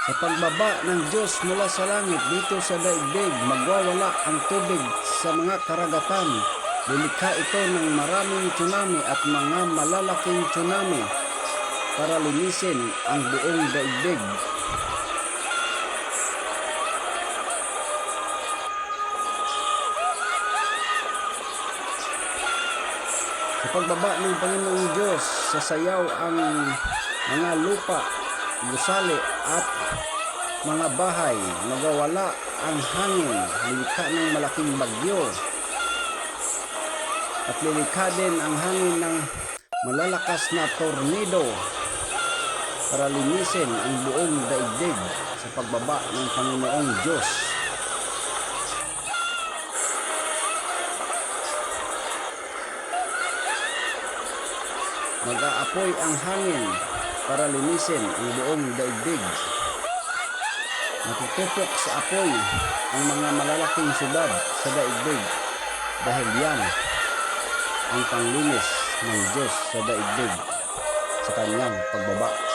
Sa pagbaba ng Diyos mula sa langit dito sa daigdig, magwawala ang tubig sa mga karagatan. Lilikha ito ng maraming tsunami at mga malalaking tsunami para linisin ang buong daigdig. Sa pagbaba ng Panginoong Diyos, sasayaw ang mga lupa, gusali at mga bahay. Magwawala ang hangin, lilikha ng malaking bagyo. At lilikha din ang hangin ng malalakas na tornado para linisin ang buong daigdig sa pagbaba ng Panginoong Diyos. Mag-aapoy ang hangin para linisin ang buong daigdig. Matutupok sa apoy ang mga malalaking syudad sa daigdig dahil yan ang panglinis ng Diyos sa daigdig sa kanyang pagbaba.